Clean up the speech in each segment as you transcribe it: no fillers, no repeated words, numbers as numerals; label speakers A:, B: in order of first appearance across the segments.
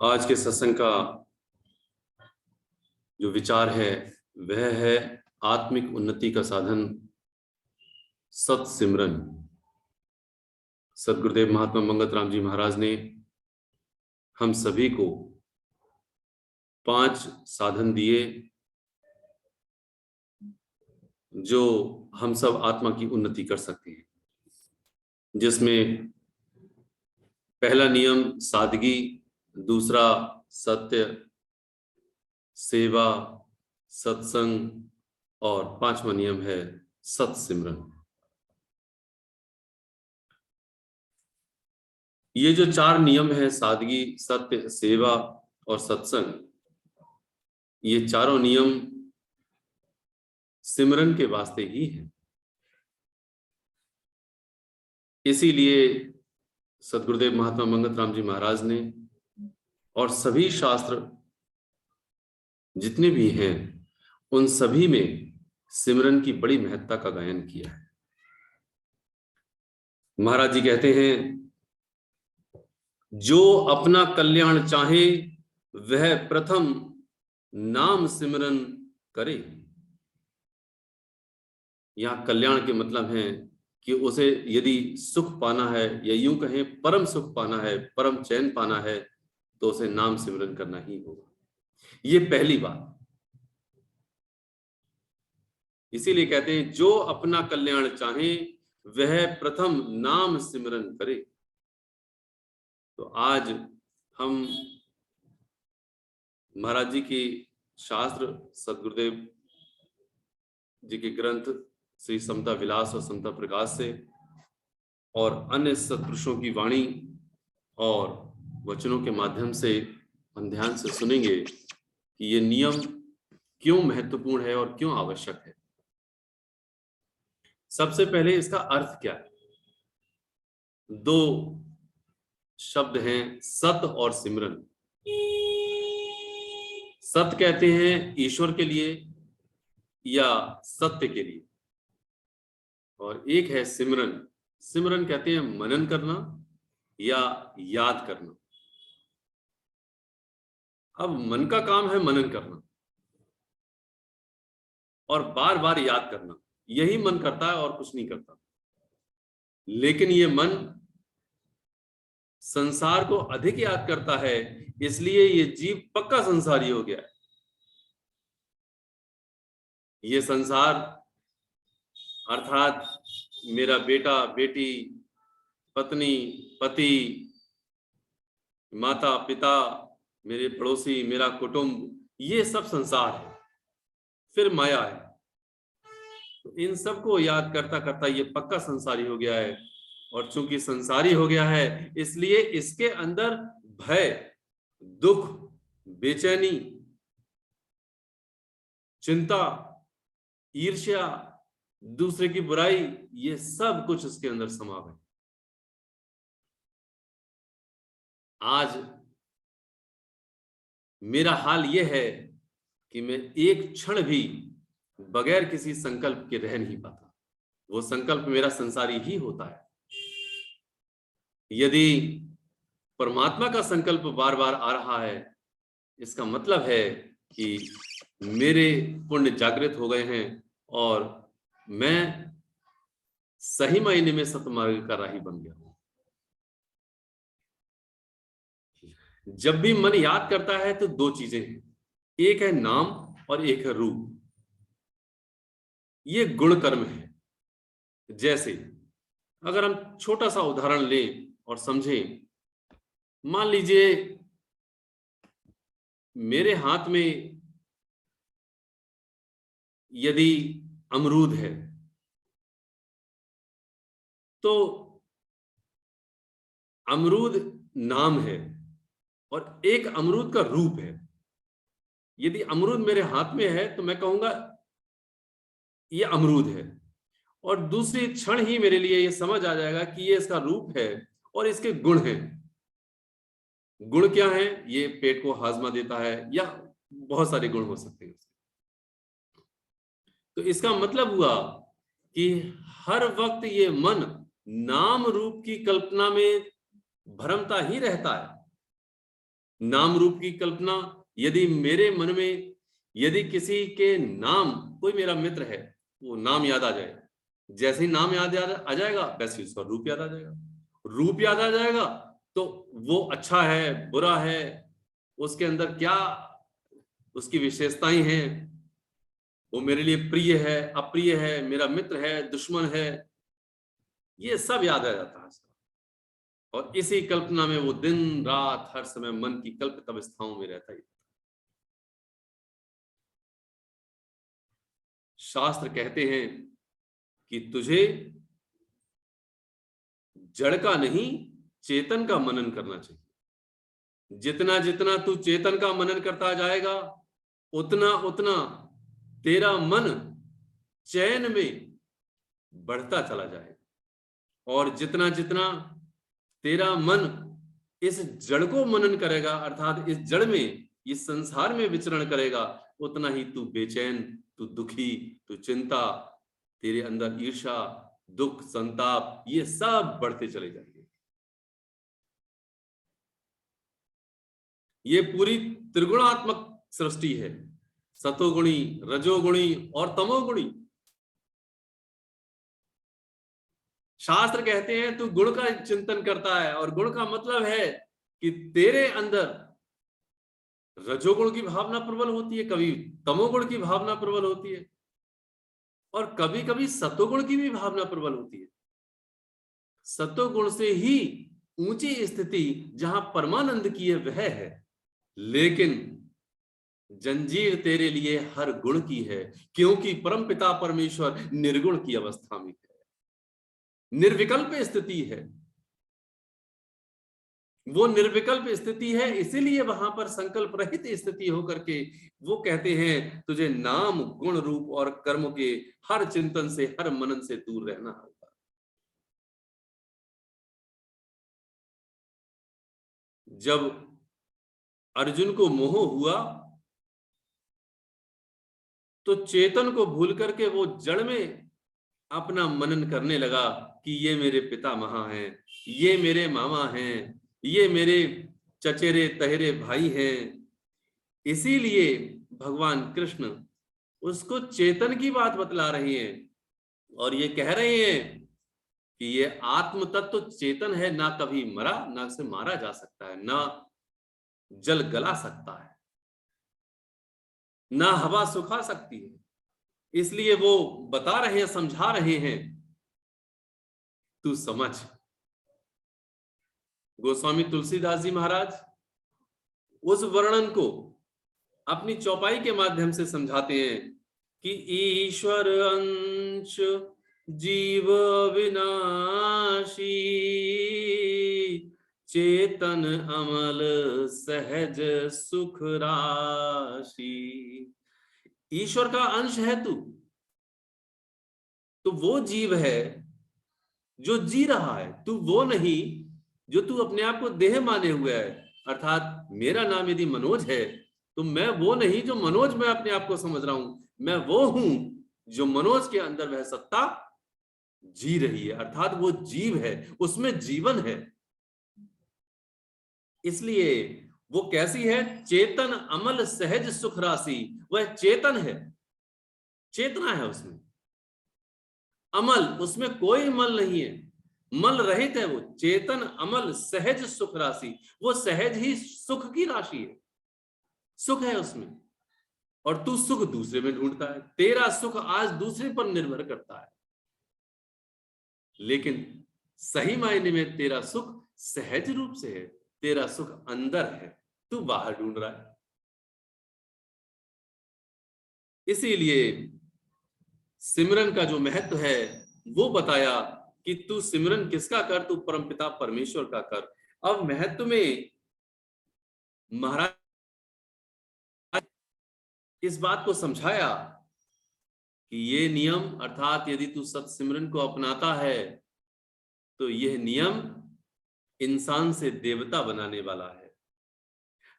A: आज के सत्संग का जो विचार है वह है आत्मिक उन्नति का साधन सत सिमरन। सदगुरुदेव महात्मा मंगत राम जी महाराज ने हम सभी को 5 साधन दिए जो हम सब आत्मा की उन्नति कर सकते हैं, जिसमें पहला नियम सादगी, दूसरा सत्य, सेवा, सत्संग और 5वां नियम है सत सिमरन। ये जो 4 नियम है सादगी, सत्य, सेवा और सत्संग, ये चारों नियम सिमरन के वास्ते ही है। इसीलिए सदगुरुदेव महात्मा मंगत राम जी महाराज ने और सभी शास्त्र जितने भी हैं उन सभी में सिमरन की बड़ी महत्ता का गायन किया है। महाराज जी कहते हैं, जो अपना कल्याण चाहे वह प्रथम नाम सिमरन करे। यहां कल्याण के मतलब है कि उसे यदि सुख पाना है या यूं कहें परम सुख पाना है, परम चैन पाना है, तो उसे नाम सिमरन करना ही होगा। ये पहली बात। इसीलिए कहते हैं जो अपना कल्याण चाहे वह प्रथम नाम सिमरन करे। तो आज हम महाराज जी की शास्त्र, सदगुरुदेव जी के ग्रंथ श्री समता विलास और समता प्रकाश से और अन्य सत्पुरुषों की वाणी और वचनों के माध्यम से हम ध्यान से सुनेंगे कि ये नियम क्यों महत्वपूर्ण है और क्यों आवश्यक है। सबसे पहले इसका अर्थ क्या है। 2 शब्द हैं, सत और सिमरन। सत कहते हैं ईश्वर के लिए या सत्य के लिए, और एक है सिमरन। सिमरन कहते हैं मनन करना या याद करना। अब मन का काम है मनन करना और बार बार याद करना, यही मन करता है और कुछ नहीं करता। लेकिन ये मन संसार को अधिक याद करता है, इसलिए ये जीव पक्का संसारी हो गया है। ये संसार अर्थात मेरा बेटा, बेटी, पत्नी, पति, माता, पिता, मेरे पड़ोसी, मेरा कुटुंब, ये सब संसार है। फिर माया है। तो इन सबको याद करता करता ये पक्का संसारी हो गया है। और चूंकि संसारी हो गया है, इसलिए इसके अंदर भय, दुख, बेचैनी, चिंता, ईर्ष्या, दूसरे की बुराई, ये सब कुछ इसके अंदर समाव है। आज मेरा हाल यह है कि मैं एक क्षण भी बगैर किसी संकल्प के रह नहीं पाता। वो संकल्प मेरा संसारी ही होता है। यदि परमात्मा का संकल्प बार बार आ रहा है, इसका मतलब है कि मेरे पुण्य जागृत हो गए हैं और मैं सही मायने में सतमार्ग का राही बन गया हूं। जब भी मन याद करता है तो 2 चीजें हैं, एक है नाम और एक है रूप। ये गुण कर्म है। जैसे अगर हम छोटा सा उदाहरण लें और समझें, मान लीजिए मेरे हाथ में यदि अमरूद है तो अमरूद नाम है और एक अमरूद का रूप है। यदि अमरूद मेरे हाथ में है तो मैं कहूंगा ये अमरूद है, और दूसरी क्षण ही मेरे लिए ये समझ आ जाएगा कि ये इसका रूप है और इसके गुण हैं। गुण क्या है? ये पेट को हाजमा देता है, या बहुत सारे गुण हो सकते हैं। तो इसका मतलब हुआ कि हर वक्त ये मन नाम रूप की कल्पना में भ्रमता ही रहता है। नाम रूप की कल्पना, यदि मेरे मन में यदि किसी के नाम, कोई मेरा मित्र है, वो नाम याद आ जाए, जैसे ही नाम याद आ जाएगा वैसे ही उसका रूप याद आ जाएगा। रूप याद आ जाएगा तो वो अच्छा है, बुरा है, उसके अंदर क्या उसकी विशेषताएं हैं, वो मेरे लिए प्रिय है, अप्रिय है, मेरा मित्र है, दुश्मन है, ये सब याद आ जाता है। और इसी कल्पना में वो दिन रात हर समय मन की कल्पित अवस्थाओं में रहता है। शास्त्र कहते हैं कि तुझे जड़ का नहीं चेतन का मनन करना चाहिए। जितना जितना तू चेतन का मनन करता जाएगा उतना उतना तेरा मन चैन में बढ़ता चला जाएगा। और जितना जितना तेरा मन इस जड़ को मनन करेगा, अर्थात इस जड़ में, इस संसार में विचरण करेगा, उतना ही तू बेचैन, तू दुखी, तू चिंता, तेरे अंदर ईर्ष्या, दुख, संताप, ये सब बढ़ते चले जाएंगे। ये पूरी त्रिगुणात्मक सृष्टि है, सतोगुणी, रजोगुणी और तमोगुणी। शास्त्र कहते हैं तू गुण का चिंतन करता है, और गुण का मतलब है कि तेरे अंदर रजोगुण की भावना प्रबल होती है, कभी तमोगुण की भावना प्रबल होती है, और कभी कभी सतोगुण की भी भावना प्रबल होती है। सतोगुण से ही ऊंची स्थिति जहां परमानंद की है वह है, लेकिन जंजीर तेरे लिए हर गुण की है, क्योंकि परमपिता परमेश्वर निर्गुण की अवस्था में है, निर्विकल्प स्थिति है। वो निर्विकल्प स्थिति है, इसीलिए वहां पर संकल्प रहित स्थिति होकर के वो कहते हैं तुझे नाम, गुण, रूप और कर्म के हर चिंतन से, हर मनन से दूर रहना होगा। जब अर्जुन को मोह हुआ तो चेतन को भूल करके वो जड़ में अपना मनन करने लगा कि ये मेरे पिता महा हैं, ये मेरे मामा हैं, ये मेरे चचेरे तहेरे भाई हैं। इसीलिए भगवान कृष्ण उसको चेतन की बात बतला रही हैं, और ये कह रहे हैं कि ये आत्म तत्व तो चेतन है, ना कभी मरा, ना उसे मारा जा सकता है, ना जल गला सकता है, ना हवा सुखा सकती है। इसलिए वो बता रहे हैं, समझा रहे हैं, तू समझ। गोस्वामी तुलसीदास जी महाराज उस वर्णन को अपनी चौपाई के माध्यम से समझाते हैं कि ईश्वर अंश जीव विनाशी, चेतन अमल सहज सुख राशि। ईश्वर का अंश है तू, तो वो जीव है जो जी रहा है, तू वो नहीं जो तू अपने आप को देह माने हुए है। अर्थात मेरा नाम यदि मनोज है तो मैं वो नहीं जो मनोज मैं अपने आप को समझ रहा हूं, मैं वो हूं जो मनोज के अंदर वह सत्ता जी रही है, अर्थात वो जीव है, उसमें जीवन है। इसलिए वो कैसी है? चेतन अमल सहज सुख राशि। वह चेतन है, चेतना है उसमें, अमल, उसमें कोई मल नहीं है, मल रहित है वो, चेतन अमल सहज सुख राशि। वो सहज ही सुख की राशि है, सुख है उसमें। और तू सुख दूसरे में ढूंढता है, तेरा सुख आज दूसरे पर निर्भर करता है, लेकिन सही मायने में तेरा सुख सहज रूप से है, तेरा सुख अंदर है, तू बाहर ढूंढ रहा है। इसीलिए सिमरन का जो महत्व है वो बताया कि तू सिमरन किसका कर? तू परमपिता परमेश्वर का कर। अब महत्व में महाराज इस बात को समझाया कि ये नियम, अर्थात यदि तू सत्सिमरन को अपनाता है तो यह नियम इंसान से देवता बनाने वाला है,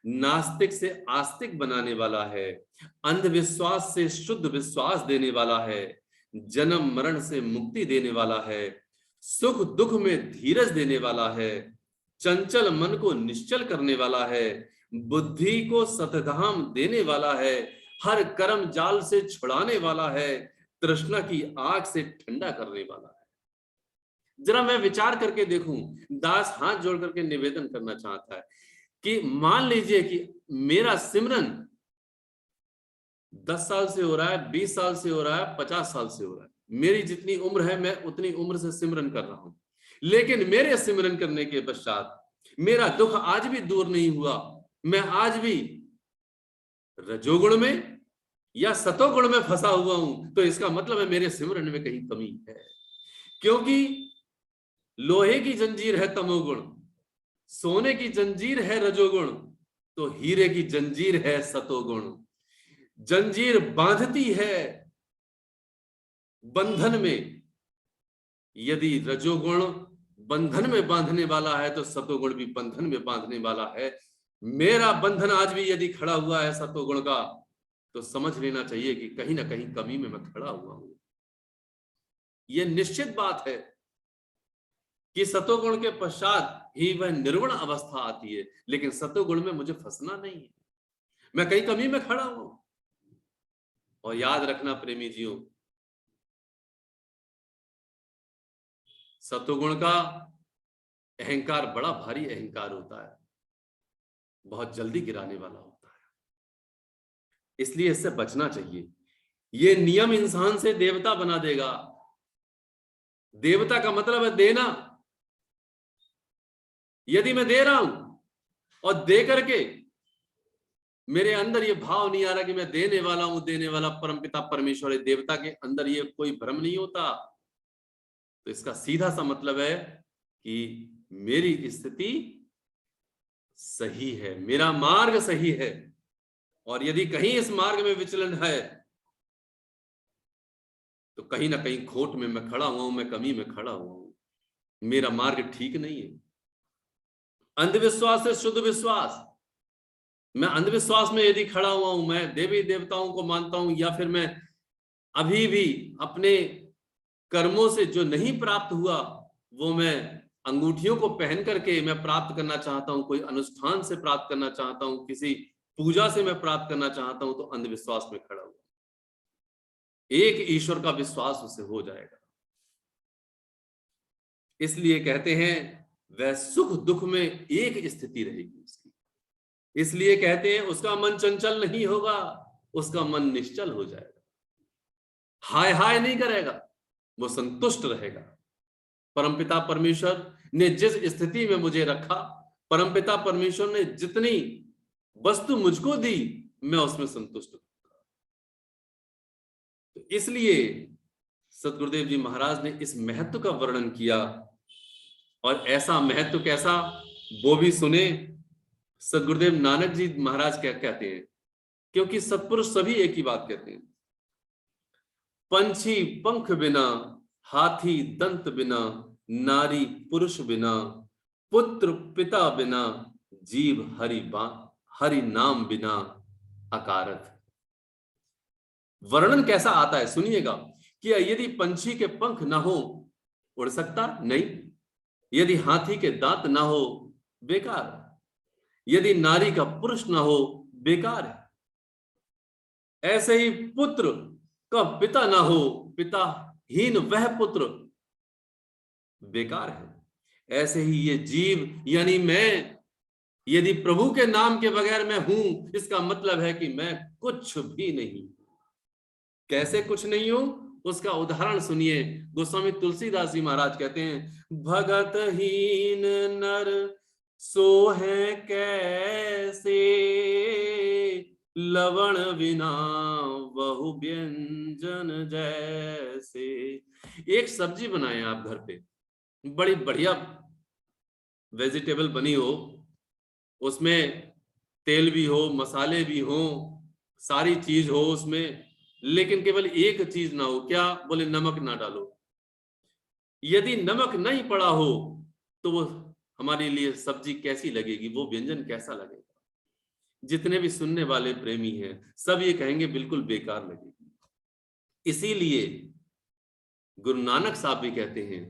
A: नास्तिक से आस्तिक बनाने वाला है, अंधविश्वास से शुद्ध विश्वास देने वाला है, जन्म मरण से मुक्ति देने वाला है, सुख दुख में धीरज देने वाला है, चंचल मन को निश्चल करने वाला है, बुद्धि को सतधाम देने वाला है, हर कर्म जाल से छुड़ाने वाला है, तृष्णा की आग से ठंडा करने वाला है। जरा मैं विचार करके देखूं, दास हाथ जोड़ करके निवेदन करना चाहता है कि मान लीजिए कि मेरा सिमरन 10 साल से हो रहा है, 20 साल से हो रहा है, 50 साल से हो रहा है, मेरी जितनी उम्र है मैं उतनी उम्र से सिमरन कर रहा हूं, लेकिन मेरे सिमरन करने के पश्चात मेरा दुख आज भी दूर नहीं हुआ, मैं आज भी रजोगुण में या सतोगुण में फंसा हुआ हूं, तो इसका मतलब है मेरे सिमरन में कहीं कमी है। क्योंकि लोहे की जंजीर है तमोगुण, सोने की जंजीर है रजोगुण, तो हीरे की जंजीर है सतोगुण। जंजीर बांधती है बंधन में, यदि रजोगुण बंधन में बांधने वाला है तो सतोगुण भी बंधन में बांधने वाला है। मेरा बंधन आज भी यदि खड़ा हुआ है सतोगुण का, तो समझ लेना चाहिए कि कहीं ना कहीं कमी में मैं खड़ा हुआ हूं। यह निश्चित बात है कि सतोगुण के पश्चात ही वह निर्गुण अवस्था आती है, लेकिन सतोगुण में मुझे फंसना नहीं है, मैं कहीं कमी में खड़ा हूं। और याद रखना प्रेमी जीओ, सतोगुण का अहंकार बड़ा भारी अहंकार होता है, बहुत जल्दी गिराने वाला होता है, इसलिए इससे बचना चाहिए। ये नियम इंसान से देवता बना देगा। देवता का मतलब है देना। यदि मैं दे रहा हूं और दे करके मेरे अंदर ये भाव नहीं आ रहा कि मैं देने वाला हूं, देने वाला परमपिता परमेश्वर है, देवता के अंदर ये कोई भ्रम नहीं होता, तो इसका सीधा सा मतलब है कि मेरी स्थिति सही है, मेरा मार्ग सही है। और यदि कहीं इस मार्ग में विचलन है तो कहीं ना कहीं खोट में मैं खड़ा हुआ हूं, मैं कमी में खड़ा हुआ हूं, मेरा मार्ग ठीक नहीं है। अंधविश्वास से शुद्ध विश्वास, मैं अंधविश्वास में यदि खड़ा हुआ हूं, मैं देवी देवताओं को मानता हूं, या फिर मैं अभी भी अपने कर्मों से जो नहीं प्राप्त हुआ वो मैं अंगूठियों को पहन करके मैं प्राप्त करना चाहता हूं, कोई अनुष्ठान से प्राप्त करना चाहता हूं, किसी पूजा से मैं प्राप्त करना चाहता हूं, तो अंधविश्वास में खड़ा हुआ। एक ईश्वर का विश्वास उसे हो जाएगा। इसलिए कहते हैं वह सुख दुख में एक स्थिति रहेगी उसकी, इसलिए कहते हैं उसका मन चंचल नहीं होगा, उसका मन निश्चल हो जाएगा। हाय हाय नहीं करेगा, वो संतुष्ट रहेगा। परमपिता परमेश्वर ने जिस स्थिति में मुझे रखा, परमपिता परमेश्वर ने जितनी वस्तु मुझको दी, मैं उसमें संतुष्ट हूं। तो इसलिए सतगुरुदेव जी महाराज ने इस महत्व का वर्णन किया, और ऐसा महत्व कैसा वो भी सुने। सतगुरुदेव नानक जी महाराज क्या कहते हैं, क्योंकि सत्पुरुष सभी एक ही बात कहते हैं, पंछी पंख बिना, हाथी दंत बिना, नारी पुरुष बिना, पुत्र पिता बिना, जीव हरि नाम बिना अकारथ। वर्णन कैसा आता है सुनिएगा, कि यदि पंछी के पंख ना हो उड़ सकता नहीं, यदि हाथी के दांत ना हो बेकार, यदि नारी का पुरुष ना हो बेकार है, ऐसे ही पुत्र का पिता ना हो, पिताहीन वह पुत्र बेकार है। ऐसे ही ये जीव यानी मैं, यदि प्रभु के नाम के बगैर मैं हूं, इसका मतलब है कि मैं कुछ भी नहीं। कैसे कुछ नहीं हूं, उसका उदाहरण सुनिए। गोस्वामी तुलसीदास जी महाराज कहते हैं, भगतहीन नर सो है कैसे, लवण बिना बहु व्यंजन जैसे। एक सब्जी बनाए आप घर पे, बड़ी बढ़िया वेजिटेबल बनी हो, उसमें तेल भी हो, मसाले भी हो, सारी चीज हो उसमें, लेकिन केवल एक चीज ना हो, क्या बोले, नमक ना डालो। यदि नमक नहीं पड़ा हो तो वो हमारे लिए सब्जी कैसी लगेगी, वो व्यंजन कैसा लगेगा। जितने भी सुनने वाले प्रेमी हैं सब ये कहेंगे बिल्कुल बेकार लगेगी। इसीलिए गुरु नानक साहब भी कहते हैं,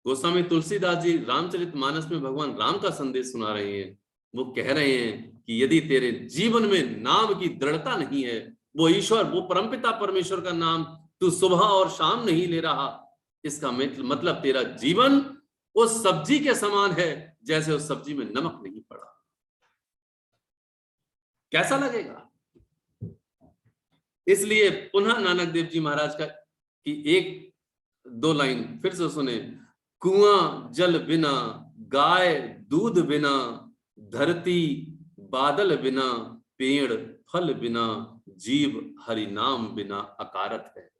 A: गोस्वामी तुलसीदास जी रामचरितमानस में भगवान राम का संदेश सुना रहे हैं, वो कह रहे हैं कि यदि तेरे जीवन में नाम की दृढ़ता नहीं है, वो ईश्वर, वो परमपिता परमेश्वर का नाम तू सुबह और शाम नहीं ले रहा, इसका मतलब तेरा जीवन उस सब्जी के समान है जैसे उस सब्जी में नमक नहीं पड़ा। कैसा लगेगा? इसलिए पुनः नानक देव जी महाराज का कि एक दो लाइन फिर से सुने। कुआं जल बिना, गाय दूध बिना, धरती बादल बिना, पेड़ फल बिना, जीव हरि नाम बिना अकारत है।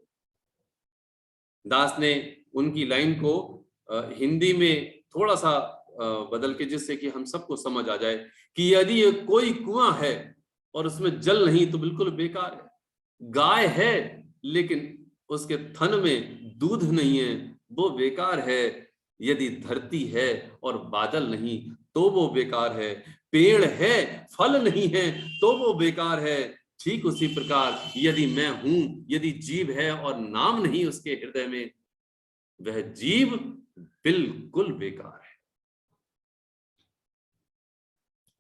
A: दास ने उनकी लाइन को हिंदी में थोड़ा सा बदल के, जिससे कि हम सबको समझ आ जाए कि यदि कोई कुआं है और उसमें जल नहीं तो बिल्कुल बेकार है। गाय है लेकिन उसके थन में दूध नहीं है, वो बेकार है। यदि धरती है और बादल नहीं तो वो बेकार है। पेड़ है, फल नहीं है तो वो बेकार है। ठीक उसी प्रकार यदि मैं हूं, यदि जीव है और नाम नहीं उसके हृदय में, वह जीव बिल्कुल बेकार है,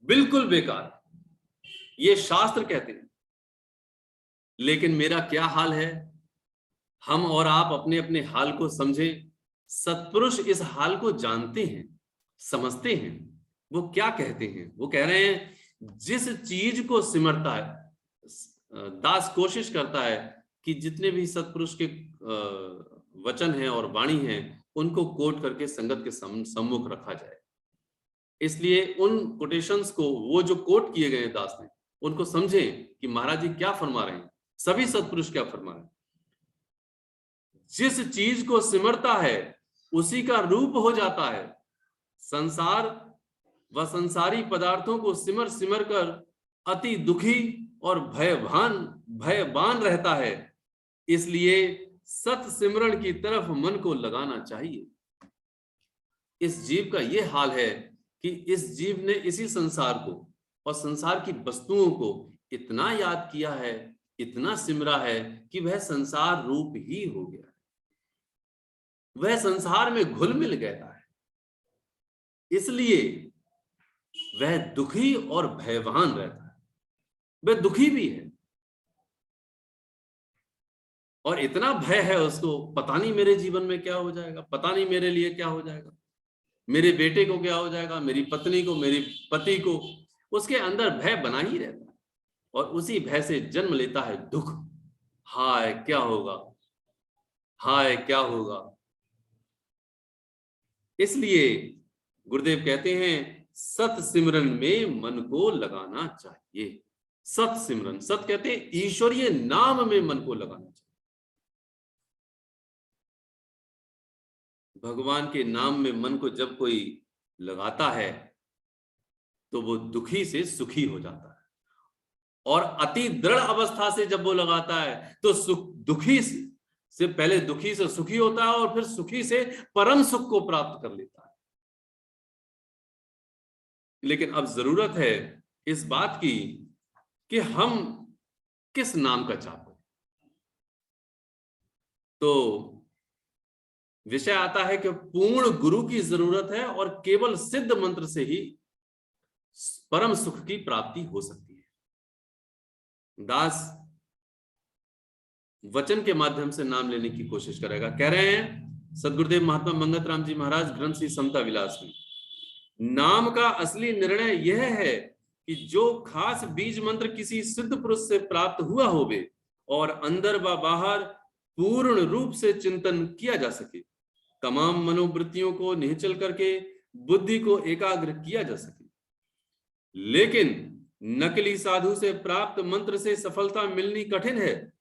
A: बिल्कुल बेकार। ये शास्त्र कहते हैं। लेकिन मेरा क्या हाल है, हम और आप अपने अपने हाल को समझें। सत्पुरुष इस हाल को जानते हैं, समझते हैं। वो क्या कहते हैं? वो कह रहे हैं जिस चीज को सिमरता है, दास कोशिश करता है कि जितने भी सत्पुरुष के वचन हैं और वाणी हैं उनको कोट करके संगत के सम्मुख रखा जाए। इसलिए उन कोटेशंस को, वो जो कोट किए गए दास ने, उनको समझें कि महाराज जी क्या फरमा रहे हैं, सभी सत्पुरुष क्या फरमा रहे हैं। जिस चीज को सिमरता है उसी का रूप हो जाता है। संसार व संसारी पदार्थों को सिमर सिमर कर अति दुखी और भयबान रहता है। इसलिए सत सिमरण की तरफ मन को लगाना चाहिए। इस जीव का यह हाल है कि इस जीव ने इसी संसार को और संसार की वस्तुओं को इतना याद किया है, इतना सिमरा है कि वह संसार रूप ही हो गया है। वह संसार में घुल मिल गया है। इसलिए वह दुखी और भयवान रहता है। वह दुखी भी है और इतना भय है उसको, पता नहीं मेरे जीवन में क्या हो जाएगा, पता नहीं मेरे लिए क्या हो जाएगा, मेरे बेटे को क्या हो जाएगा, मेरी पत्नी को, मेरे पति को। उसके अंदर भय बना ही रहता है और उसी भय से जन्म लेता है दुख। हाय क्या होगा, हाय क्या होगा। इसलिए गुरुदेव कहते हैं सत सिमरन में मन को लगाना चाहिए। सत सिमरन, सत कहते हैं ईश्वरीय नाम में मन को लगाना चाहिए। भगवान के नाम में मन को जब कोई लगाता है तो वो दुखी से सुखी हो जाता है, और अति दृढ़ अवस्था से जब वो लगाता है तो दुखी से पहले दुखी से सुखी होता है और फिर सुखी से परम सुख को प्राप्त कर लेता है। लेकिन अब जरूरत है इस बात की कि हम किस नाम का जाप करें। तो विषय आता है कि पूर्ण गुरु की जरूरत है और केवल सिद्ध मंत्र से ही परम सुख की प्राप्ति हो सकती है। दास वचन के माध्यम से नाम लेने की कोशिश करेगा। कह रहे हैं सदगुरुदेव महात्मा मंगत राम जी महाराज ग्रंथ श्री समता विलास में, नाम का असली निर्णय यह है कि जो खास बीज मंत्र किसी सिद्ध पुरुष से प्राप्त हुआ होवे और अंदर व बाहर पूर्ण रूप से चिंतन किया जा सके, तमाम मनोवृत्तियों को निश्चल करके बुद्धि को एकाग्र किया जा सके। लेकिन नकली साधु से प्राप्त मंत्र से सफलता मिलनी कठिन है।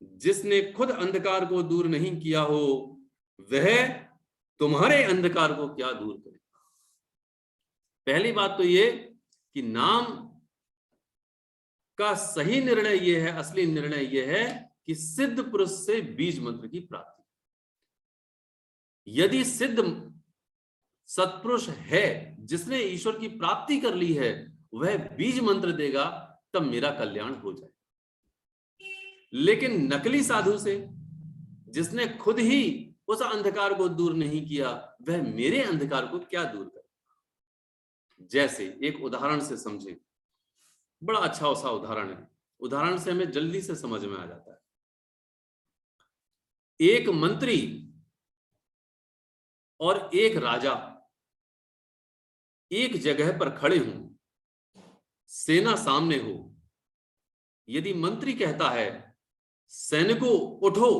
A: जिसने खुद अंधकार को दूर नहीं किया हो वह तुम्हारे अंधकार को क्या दूर करेगा। पहली बात तो ये कि नाम का सही निर्णय यह है, असली निर्णय यह है कि सिद्ध पुरुष से बीज मंत्र की प्राप्ति। यदि सिद्ध सत्पुरुष है जिसने ईश्वर की प्राप्ति कर ली है, वह बीज मंत्र देगा तब मेरा कल्याण हो जाए। लेकिन नकली साधु से जिसने खुद ही उस अंधकार को दूर नहीं किया, वह मेरे अंधकार को क्या दूर करे। जैसे एक उदाहरण से समझें, बड़ा अच्छा सा उदाहरण है, उदाहरण से हमें जल्दी से समझ में आ जाता है। एक मंत्री और एक राजा एक जगह पर खड़े हों, सेना सामने हो। यदि मंत्री कहता है सैनिकों उठो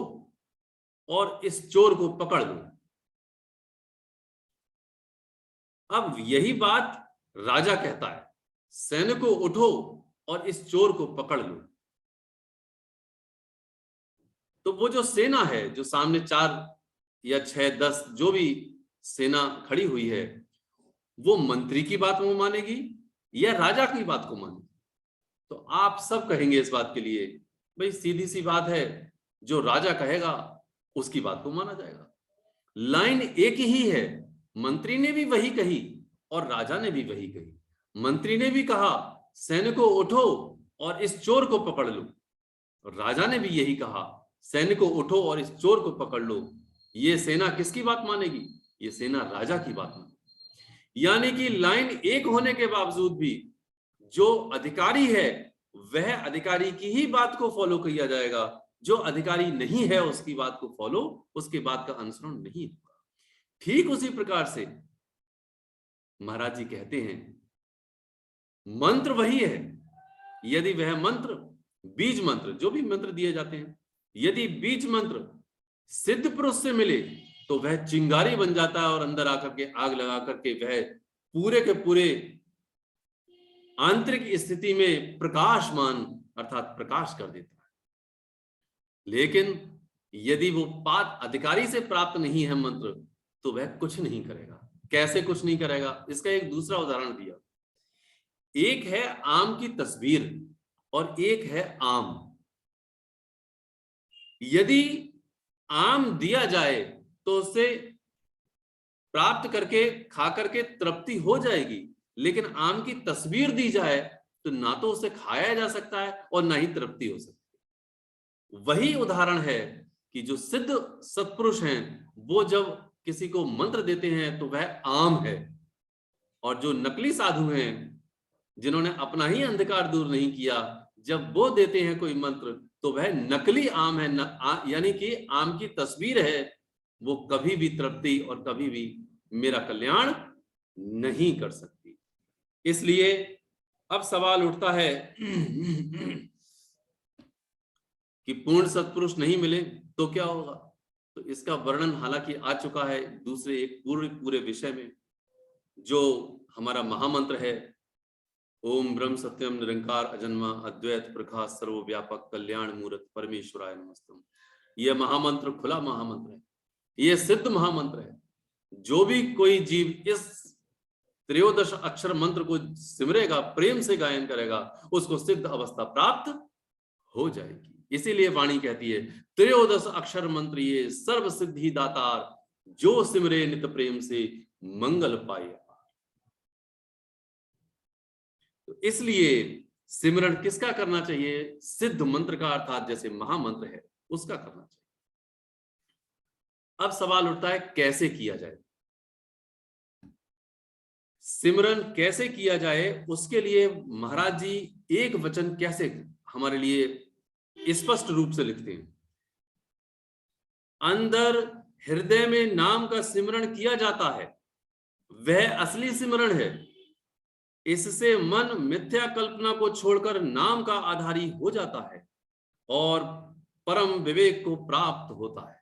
A: और इस चोर को पकड़ लो, अब यही बात राजा कहता है सैनिकों उठो और इस चोर को पकड़ लो, तो वो जो सेना है, जो सामने 4 या 6, 10 जो भी सेना खड़ी हुई है, वो मंत्री की बात वो मानेगी या राजा की बात को मानेगी? तो आप सब कहेंगे इस बात के लिए, भाई सीधी सी बात है, जो राजा कहेगा उसकी बात को माना जाएगा। लाइन एक ही है, मंत्री ने भी वही कही और राजा ने भी वही कही। मंत्री ने भी कहा सैनिकों उठो और इस चोर को पकड़ लो, राजा ने भी यही कहा सैनिकों उठो और इस चोर को पकड़ लो। ये सेना किसकी बात मानेगी? ये सेना राजा की बात मानेगी। यानी कि लाइन एक होने के बावजूद भी जो अधिकारी है वह अधिकारी की ही बात को फॉलो किया जाएगा, जो अधिकारी नहीं है उसकी बात को फॉलो, उसके बात का अनुसरण नहीं होगा। ठीक उसी प्रकार से महाराज जी कहते हैं मंत्र वही है, यदि वह मंत्र बीज मंत्र, जो भी मंत्र दिए जाते हैं, यदि बीज मंत्र सिद्ध पुरुष से मिले तो वह चिंगारी बन जाता है और अंदर आकर के आग लगा करके वह पूरे के पूरे आंतरिक स्थिति में प्रकाशमान अर्थात प्रकाश कर देता है। लेकिन यदि वो पाठ अधिकारी से प्राप्त नहीं है मंत्र, तो वह कुछ नहीं करेगा। कैसे कुछ नहीं करेगा? इसका एक दूसरा उदाहरण दिया। एक है आम की तस्वीर और एक है आम। यदि आम दिया जाए तो उसे प्राप्त करके खा करके तृप्ति हो जाएगी, लेकिन आम की तस्वीर दी जाए तो ना तो उसे खाया जा सकता है और ना ही तृप्ति हो सकती है। वही उदाहरण है कि जो सिद्ध सत्पुरुष हैं वो जब किसी को मंत्र देते हैं तो वह आम है, और जो नकली साधु हैं जिन्होंने अपना ही अंधकार दूर नहीं किया, जब वो देते हैं कोई मंत्र तो वह नकली आम है, यानी कि आम की तस्वीर है। वो कभी भी तृप्ति और कभी भी मेरा कल्याण नहीं कर सकती। इसलिए अब सवाल उठता है कि पूर्ण सत्पुरुष नहीं मिले तो क्या होगा? तो इसका वर्णन हालांकि आ चुका है दूसरे एक पूरे विषय में, जो हमारा महामंत्र है ओम ब्रह्म सत्यम निरंकार अजन्मा अद्वैत प्रकाश सर्वव्यापक कल्याण मूर्त परमेश्वराय नमस्तम। यह महामंत्र खुला महामंत्र है, यह सिद्ध महामंत्र है। जो भी कोई जीव इस 13 अक्षर मंत्र को सिमरेगा, प्रेम से गायन करेगा, उसको सिद्ध अवस्था प्राप्त हो जाएगी। इसीलिए वाणी कहती है 13 अक्षर मंत्र ये सर्व सिद्धि दातार, जो सिमरे नित प्रेम से मंगल पाए। तो इसलिए सिमरन किसका करना चाहिए? सिद्ध मंत्र का, अर्थात जैसे महामंत्र है उसका करना चाहिए। अब सवाल उठता है कैसे किया जाए? सिमरन कैसे किया जाए उसके लिए महाराज जी एक वचन कैसे हमारे लिए स्पष्ट रूप से लिखते हैं। अंदर हृदय में नाम का सिमरण किया जाता है, वह असली सिमरण है। इससे मन मिथ्या कल्पना को छोड़कर नाम का आधारी हो जाता है और परम विवेक को प्राप्त होता है।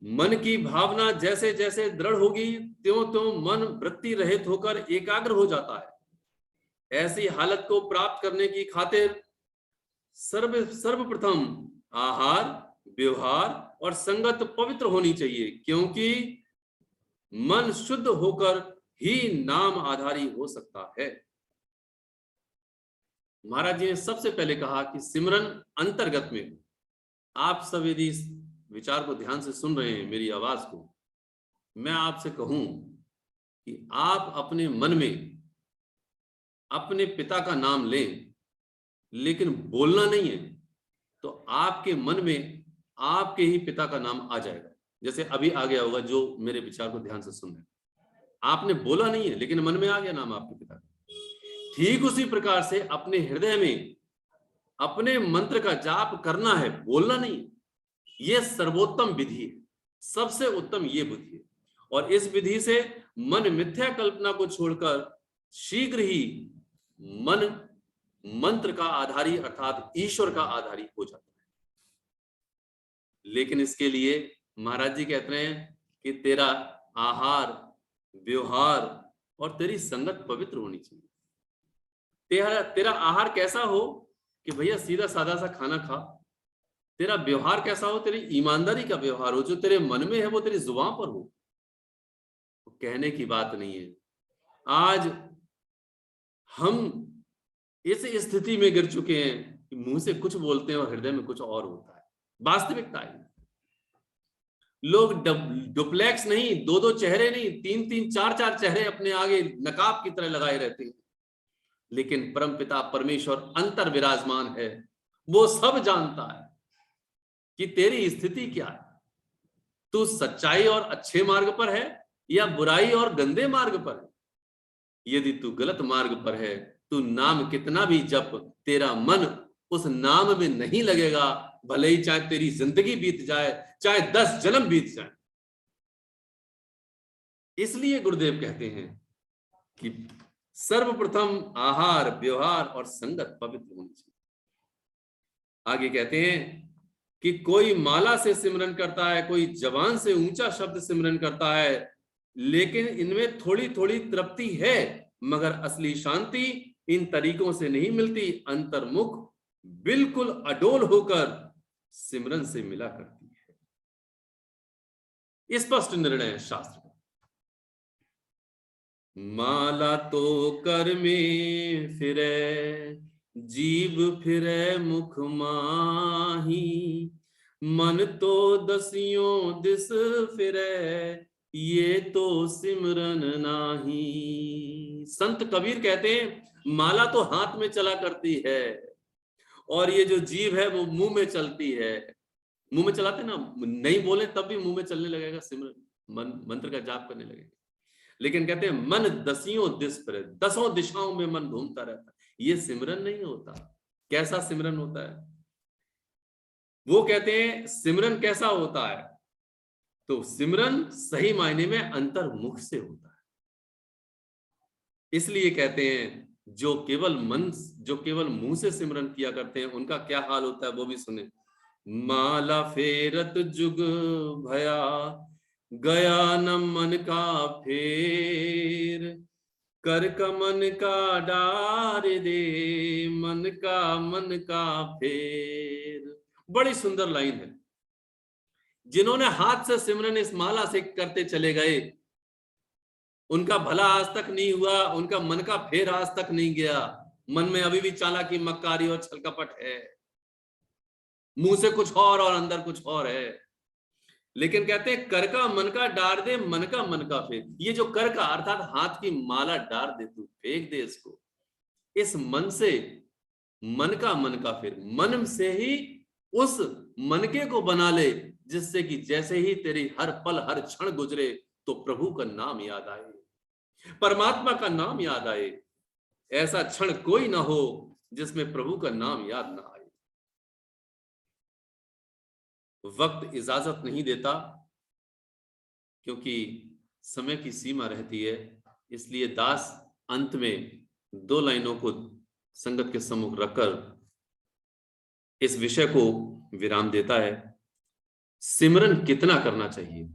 A: मन की भावना जैसे जैसे दृढ़ होगी त्यों त्यों मन वृत्ति रहित होकर एकाग्र हो जाता है। ऐसी हालत को प्राप्त करने की खातिर सर्वप्रथम आहार, व्यवहार और संगत पवित्र होनी चाहिए, क्योंकि मन शुद्ध होकर ही नाम आधारी हो सकता है। महाराज जी ने सबसे पहले कहा कि सिमरन अंतर्गत में हो। आप सब यदि इस विचार को ध्यान से सुन रहे हैं, मेरी आवाज को, मैं आपसे कहूं कि आप अपने मन में अपने पिता का नाम लें, लेकिन बोलना नहीं है, तो आपके मन में आपके ही पिता का नाम आ जाएगा। जैसे अभी आ गया होगा जो मेरे विचार को ध्यान से सुन रहे हैं। आपने बोला नहीं है लेकिन मन में आ गया नाम आपके पिता का। ठीक उसी प्रकार से अपने हृदय में अपने मंत्र का जाप करना है, बोलना नहीं। यह सर्वोत्तम विधि है, सबसे उत्तम ये विधि है। और इस विधि से मन मिथ्या कल्पना को छोड़कर शीघ्र ही मन मंत्र का आधारी अर्थात ईश्वर का आधारी हो जाता है। लेकिन इसके लिए महाराज जी कहते हैं कि तेरा आहार, व्यवहार और तेरी संगत पवित्र होनी चाहिए। तेरा आहार कैसा हो कि भैया सीधा सादा सा खाना खा। तेरा व्यवहार कैसा हो, तेरी ईमानदारी का व्यवहार हो, जो तेरे मन में है वो तेरी जुबान पर हो। कहने की बात नहीं है। आज हम इस स्थिति में गिर चुके हैं कि मुंह से कुछ बोलते हैं और हृदय में कुछ और होता है। वास्तविकता है, लोग डुप्लेक्स नहीं, दो दो चेहरे नहीं, तीन तीन चार चार चेहरे अपने आगे नकाब की तरह लगाए रहते हैं। लेकिन परमपिता परमेश्वर अंतर विराजमान है, वो सब जानता है कि तेरी स्थिति क्या है। तू सच्चाई और अच्छे मार्ग पर है या बुराई और गंदे मार्ग पर है। यदि तू गलत मार्ग पर है, तू नाम कितना भी जप, तेरा मन उस नाम में नहीं लगेगा, भले ही चाहे तेरी जिंदगी बीत जाए, चाहे 10 जन्म बीत जाए। इसलिए गुरुदेव कहते हैं कि सर्वप्रथम आहार, व्यवहार और संगत पवित्र होनी चाहिए। आगे कहते हैं कि कोई माला से सिमरन करता है, कोई जबान से ऊंचा शब्द सिमरन करता है, लेकिन इनमें थोड़ी थोड़ी तृप्ति है, मगर असली शांति इन तरीकों से नहीं मिलती। अंतर्मुख बिल्कुल अडोल होकर सिमरन से मिला करती है। स्पष्ट निर्णय है शास्त्र का। माला तो कर में फिरे, जीव फिरे मुख माही, मन तो दसियों दिस फिरे, ये तो सिमरन नाही। संत कबीर कहते हैं माला तो हाथ में चला करती है और ये जो जीव है वो मुंह में चलती है। मुंह में चलाते ना, नहीं बोले तब भी मुंह में चलने लगेगा सिमरन, मंत्र का जाप करने लगेगा। लेकिन कहते हैं मन दसियों दिस फिरे, 10 दिशाओं में मन घूमता रहता है। ये सिमरन नहीं होता। कैसा सिमरन होता है? वो कहते हैं सिमरन कैसा होता है, तो सिमरन सही मायने में अंतर्मुख से होता है। इसलिए कहते हैं जो केवल मुंह से सिमरन किया करते हैं उनका क्या हाल होता है वो भी सुने। माला फेरत जुग भया, गया न मन का फेर, कर का मन का डार दे, मन का फेर। बड़ी सुंदर लाइन है। जिन्होंने हाथ से सिमरन इस माला से करते चले गए, उनका भला आज तक नहीं हुआ, उनका मन का फेर आज तक नहीं गया। मन में अभी भी चालाकी, मक्कारी और छलकपट है, मुंह से कुछ और अंदर कुछ और है। लेकिन कहते हैं कर का मन का डार दे, मन का फेर। ये जो कर का अर्थात हाथ की माला डार दे, तू फेंक दे इसको। इस मन से मन का फेर, मन से ही उस मनके को बना ले, जिससे कि जैसे ही तेरी हर पल हर क्षण गुजरे तो प्रभु का नाम याद आए, परमात्मा का नाम याद आए। ऐसा क्षण कोई ना हो जिसमें प्रभु का नाम याद ना आए। वक्त इजाजत नहीं देता, क्योंकि समय की सीमा रहती है। इसलिए दास अंत में 2 लाइनों को संगत के सम्मुख रखकर इस विषय को विराम देता है। सिमरन कितना करना चाहिए?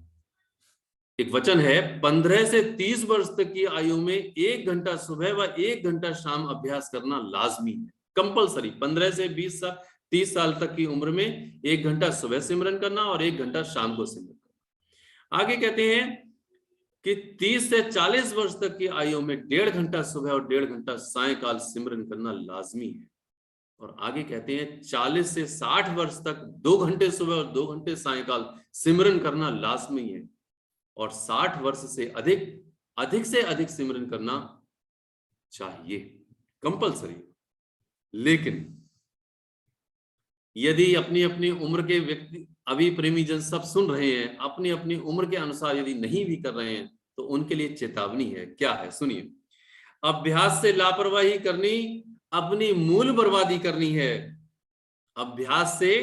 A: एक वचन है 15 से 30 वर्ष तक की आयु में 1 घंटा सुबह व 1 घंटा शाम अभ्यास करना लाजमी है, कंपलसरी। 15 से 30 साल तक की उम्र में 1 घंटा सुबह सिमरन करना और 1 घंटा शाम को सिमरन करना। आगे कहते हैं कि 30 से 40 वर्ष तक की आयु में 1.5 घंटा सुबह और 1.5 घंटा सायंकाल सिमरन करना लाजमी है। और आगे कहते हैं 40 से 60 वर्ष तक 2 घंटे सुबह और 2 घंटे सायंकाल सिमरन करना लाजमी है। और 60 वर्ष से अधिक से अधिक सिमरन करना चाहिए, कंपलसरी। लेकिन यदि अपनी अपनी उम्र के व्यक्ति, अभी प्रेमी जन सब सुन रहे हैं, अपनी अपनी उम्र के अनुसार यदि नहीं भी कर रहे हैं, तो उनके लिए चेतावनी है। क्या है, सुनिए। अभ्यास से लापरवाही करनी अपनी मूल बर्बादी करनी है। अभ्यास से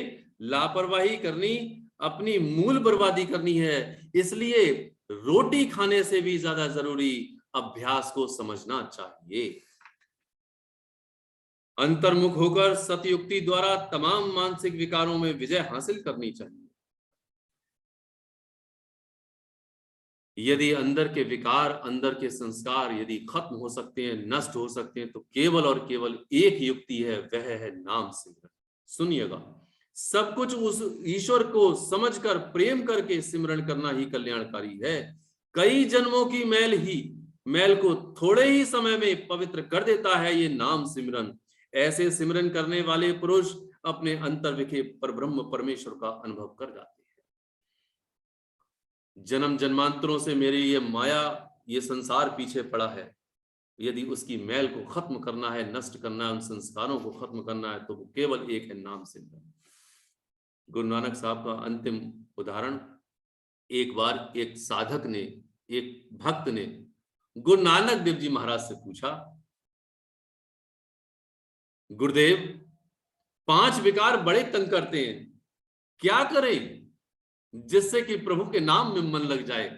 A: लापरवाही करनी अपनी मूल बर्बादी करनी है। इसलिए रोटी खाने से भी ज्यादा जरूरी अभ्यास को समझना चाहिए। अंतर्मुख होकर सतयुक्ति द्वारा तमाम मानसिक विकारों में विजय हासिल करनी चाहिए। यदि अंदर के विकार, अंदर के संस्कार यदि खत्म हो सकते हैं, नष्ट हो सकते हैं, तो केवल और केवल एक युक्ति है, वह है नाम सिमरन। सुनिएगा, सब कुछ उस ईश्वर को समझकर प्रेम करके सिमरन करना ही कल्याणकारी है। कई जन्मों की मैल को थोड़े ही समय में पवित्र कर देता है ये नाम सिमरन। ऐसे सिमरन करने वाले पुरुष अपने अंतर विखे परब्रह्म परमेश्वर का अनुभव कर जाते हैं। जन्म जन्मांतरों से मेरी ये माया, ये संसार पीछे पड़ा है। यदि उसकी मैल को खत्म करना है, नष्ट करना है, उन संस्कारों को खत्म करना है, तो वो केवल एक है, नाम सिमरन। गुरु नानक साहब का अंतिम उदाहरण, एक बार एक साधक ने, एक भक्त ने गुरु नानक देव जी महाराज से पूछा, गुरुदेव 5 विकार बड़े तंग करते हैं, क्या करें जिससे कि प्रभु के नाम में मन लग जाए।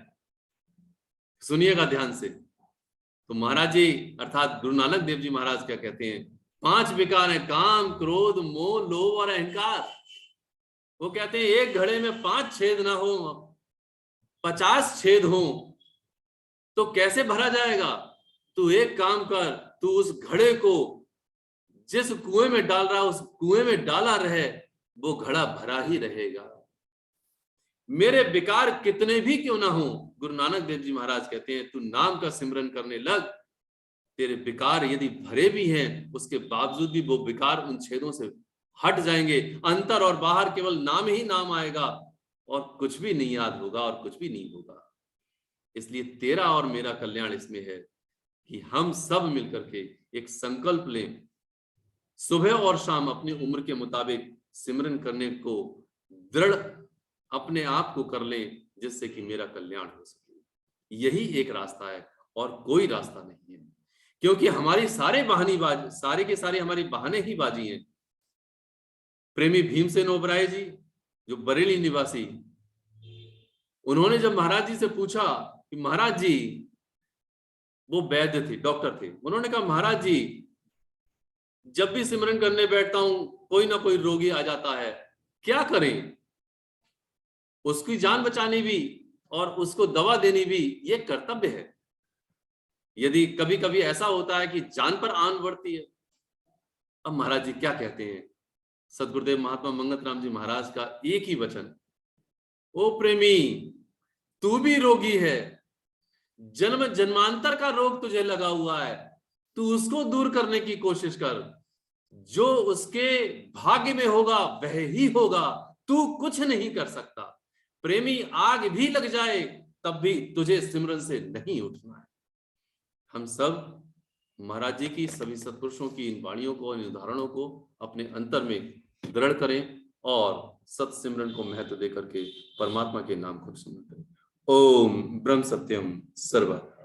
A: सुनिएगा ध्यान से। तो महाराज जी अर्थात गुरु नानक देव जी महाराज क्या कहते हैं, 5 विकार हैं, काम, क्रोध, मोह, लोभ और अहंकार। वो कहते हैं एक घड़े में 5 छेद ना हो, 50 छेद हो तो कैसे भरा जाएगा। तू एक काम कर, तू उस घड़े को जिस कुएं में डाल रहा, उस कुएं में डाला रहे, वो घड़ा भरा ही रहेगा। मेरे विकार कितने भी क्यों ना हो, गुरु नानक देव जी महाराज कहते हैं, तू नाम का सिमरन करने लग। तेरे विकार यदि भरे भी हैं, उसके बावजूद भी वो विकार उन छेदों से हट जाएंगे। अंतर और बाहर केवल नाम ही नाम आएगा और कुछ भी नहीं याद होगा और कुछ भी नहीं होगा। इसलिए तेरा और मेरा कल्याण इसमें है कि हम सब मिलकर के एक संकल्प लें, सुबह और शाम अपनी उम्र के मुताबिक सिमरन करने को दृढ़ अपने आप को कर लें, जिससे कि मेरा कल्याण हो सके। यही एक रास्ता है और कोई रास्ता नहीं है, क्योंकि हमारी सारे के सारे हमारी बहाने ही बाजी हैं। प्रेमी भीमसेन ओबराय जी, जो बरेली निवासी, उन्होंने जब महाराज जी से पूछा कि महाराज जी, वो वैद्य थे, डॉक्टर थे, उन्होंने कहा महाराज जी जब भी सिमरन करने बैठता हूं कोई ना कोई रोगी आ जाता है, क्या करें। उसकी जान बचानी भी और उसको दवा देनी भी ये कर्तव्य है। यदि कभी कभी ऐसा होता है कि जान पर आन बढ़ती है। अब महाराज जी क्या कहते हैं, सदगुरुदेव महात्मा मंगत राम जी महाराज का एक ही वचन, ओ प्रेमी तू भी रोगी है, जन्म जन्मांतर का रोग तुझे लगा हुआ है, तू उसको दूर करने की कोशिश कर। जो उसके भाग्य में होगा वह ही होगा, तू कुछ नहीं कर सकता। प्रेमी आग भी लग जाए तब भी तुझे सिमरन से नहीं उठना है। हम सब महाराज जी की, सभी सत्पुरुषों की इन वाणियों को, इन उदाहरणों को अपने अंतर में दृढ़ करें और सत सिमरन को महत्व देकर के परमात्मा के नाम को सिमरन करें। ओम ब्रह्म सत्यम सर्वदा।